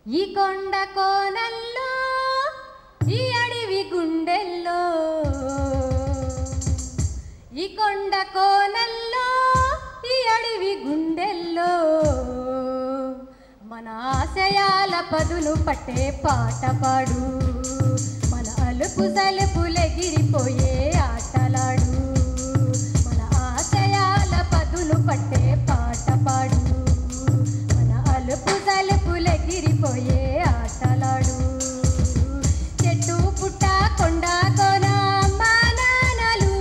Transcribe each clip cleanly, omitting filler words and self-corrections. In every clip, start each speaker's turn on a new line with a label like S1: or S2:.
S1: ఈ కొండ కోనల్లో ఈ అడవి గుండెల్లో ఈ కొండ కోనల్లో ఈ అడవి గుండెల్లో మన ఆశయాల పదును పట్టే పాట పాడు మన అలుపు సలుపులెగిరిపోయే ఆటలాడు మన ఆశయాల పదును పట్టే పాట పాడు మన అలుపు సలుపులెగిరిపోయే ఆటలాడు చెట్టు పుట్ట కొండ కోన మానానలు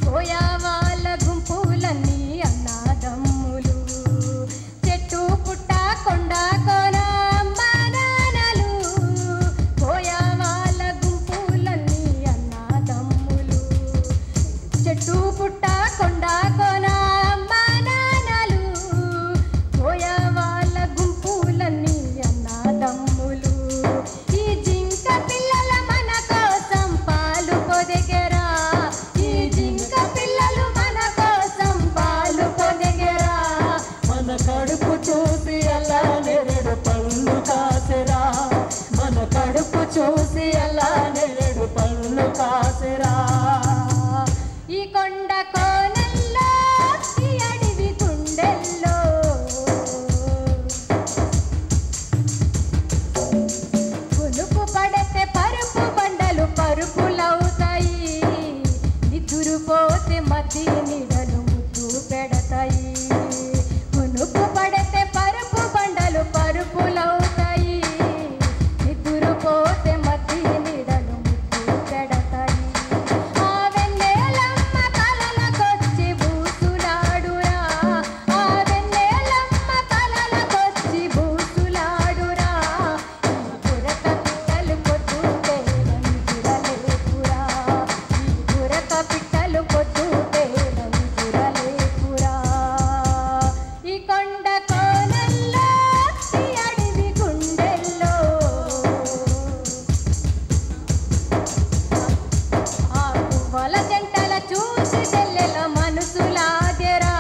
S1: పోయా వాళ్ళ గుంపులన్నీ అన్నాదమ్ములు చెట్టు పుట్ట కొండ కోన మానానలు పోయా వాళ్ళ గుంపులన్నీ అన్నాదమ్ములు చెట్టు పుట్ట కొండ కోన మానానలు పోయా వాళ్ళ గుంపులన్నీ అన్నాదమ్ములు ఈ జింక పిల్లల మన కోసం పాలు పొదిగెరా ఈ జింక పిల్లలు మన కోసం పాలు పొదిగెరా
S2: మన కడుపు చూసి అలా నేరేడు పళ్ళు కాసెరా మన కడుపు చూసి అలా నేరేడు పళ్ళు కాసెరా
S1: ఈ కొండ కోనల్లో ఈ అడవి గుండెల్లో పులుపు పడితే పరుపు బండలు పరుపులవుతాయి నిద్దురుపోతే మధ్య నీడలు ముద్దు పెడతాయి పులుపు పడితే పరుపు బండలు పరుపులవుతాయి నిద్దురుపోతే మధ్య నీడలు ముద్దు పెడతాయి ఆ వెన్నెలమ్మ కలలకొచ్చి బూసులాడురా ఆ వెన్నెలమ్మ కలలకొచ్చి బూసులాడురా ఈ గురక పిట్టలు పొద్దుతే నందురలేపురా ఈ గురక పిట్టలు పొద్దుతే నందురలేపురా ఈ కొండ కోనల్లో ఈ అడవి గుండెల్లో ఆ పువ్వుల జంటల చూసి చెల్లెల మనసులాగెరా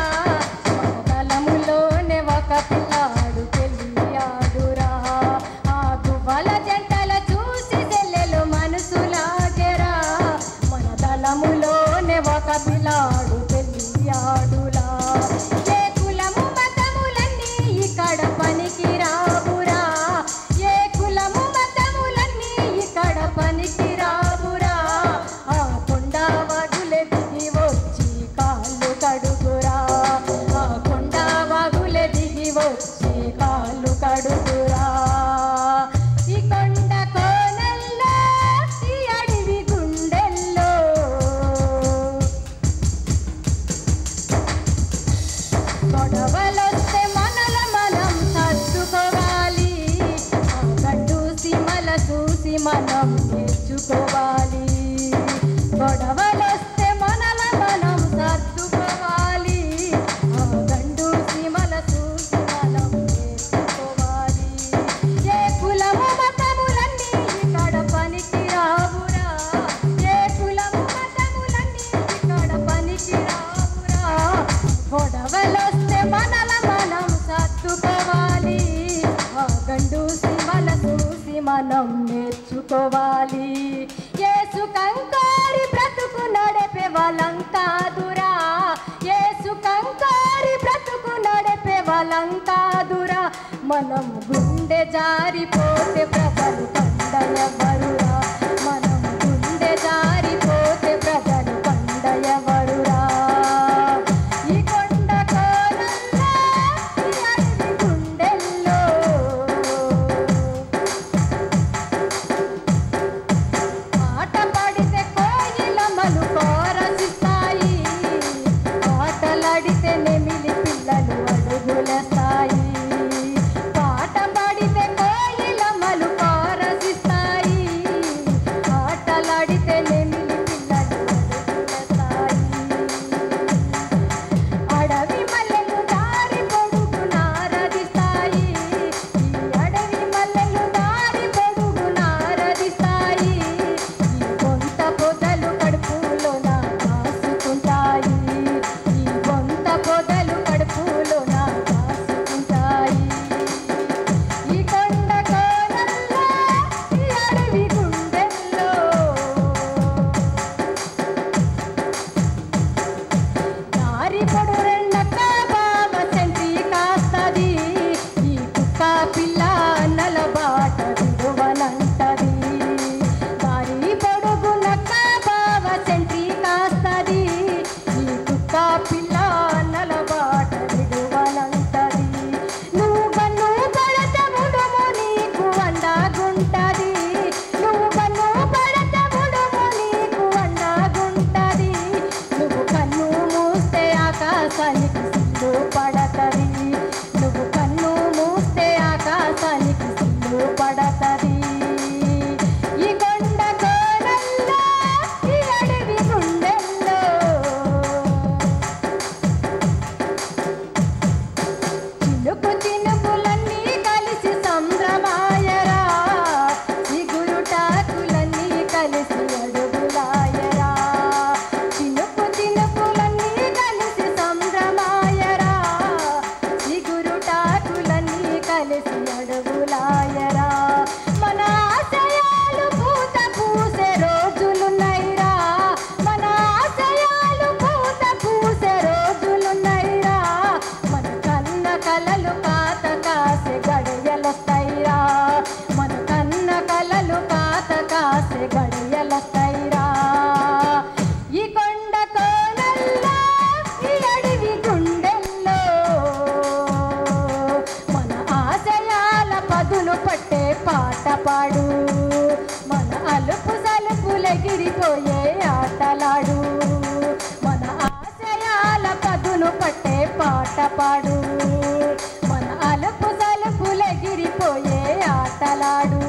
S1: మనదలములోనే ఒక పిల్లాడు పెళ్ళియాడురా ఆ పువ్వుల జంటల చూసి చెల్లెలు మనసులాగెరా మనదలములోనే ఒక పిల్లాడు పెళ్ళియాడురా ఏ కులము మతములన్నీ ఇక్కడ పనికి రావురా ఏ కులము మతములన్నీ ఇక్కడ పనికి రావురా ఆ కొండ వాగులే దిగి వచ్చి కాళ్ళు కడుగురా ఆ కొండ వాగులే దిగి వచ్చి కాళ్ళు కడుగురా ఈ కొండ కోనల్లో ఈ అడవి గుండెల్లో గొడవలొస్తే మనల మనం సర్దుకోవాలి ఆ గడ్డు సీమల చూసి మనం నేర్చుకోవాలి గొడవలొస్తే మనల మనం సర్దుకోవాలి ఆ గండు సీమల చూసి మనం నేర్చుకోవాలి ఏ కులము మతములన్నీ ఇక్కడ పనికి రావురా ఏ కులము మతములన్నీ ఇక్కడ పనికి రావురా గొడవలొస్తే మనల మనం సర్దుకోవాలి ఆ గండు సీమల చూసి మనం నేర్చుకోవాలి యేసు కంకారి బ్రతుకు నడిపే వాళ్ళం కాదురా యేసు కంకారి బ్రతుకు నడిపే వాళ్ళం కాదురా మనం గుండె జారిపోతే ప్రజలు పండయవరురా మనం గుండె జారిపోతే ప్రజలు పండయవరురా ఈ కొండ కోనల్లో ఈ అడవి గుండెల్లో పాట పాడితే కోయిలమ్మలు కోరసిస్తాయి పాటలాడితే నెమిలి పిల్లలు అడుగులేస్తాయి పాట పాడితే కోయిలమ్మలు కోరసిస్తాయి పాటలాడితే నెమిలి పిల్ల నలబాట విడువనంటది దారి పొడుగు నక్క బావ సెంట్రీ కాస్తది ఈ కుక్క పిల్ల నలబాట విడువనంటది నువ్వు కన్ను పడత ముడుము నీకు అండాగుంటది నువ్వు కన్ను పడత ముడుము నీకు అండాగుంటది నువ్వు కన్ను మూస్తే ఆకాశానికి సిల్లు పడతది నువ్వు కన్ను మూస్తే ఆకాశానికి సిల్లు పడతది ఈ కొండ కోనల్లో ఈ అడవి గుండెల్లో చినుకు చినుకులన్నీ కలిసి సంభ్రమాయరా చిగురుటాకులన్నీ కలిసి అడుగులాయరా చినుకు చినుకులన్నీ కలిసి సంభ్రమాయరా చిగురుటాకులన్నీ కలిసి అడుగులాయరా మన ఆశయాలు పూత పూసే రోజులున్నైరా మన ఆశయాలు పూత పూసే రోజులున్నైరా మన కన్న కలలు కాత కాసే గడియలొస్తాయిరా మన కన్న కలలు కాత కాసే గడియలొస్తాయిరా ఈ కొండ కోనల్లో ఈ అడవి గుండెల్లో మన ఆశయాల పదులు పట్టే పాట పాడు మన అలుపు సలుపులెగిరిపోయే ఆటలాడు మన ఆశయాల పదులు పట్టే పాట పాడు మన అలుపు సలుపులెగిరిపోయే ఆటలాడు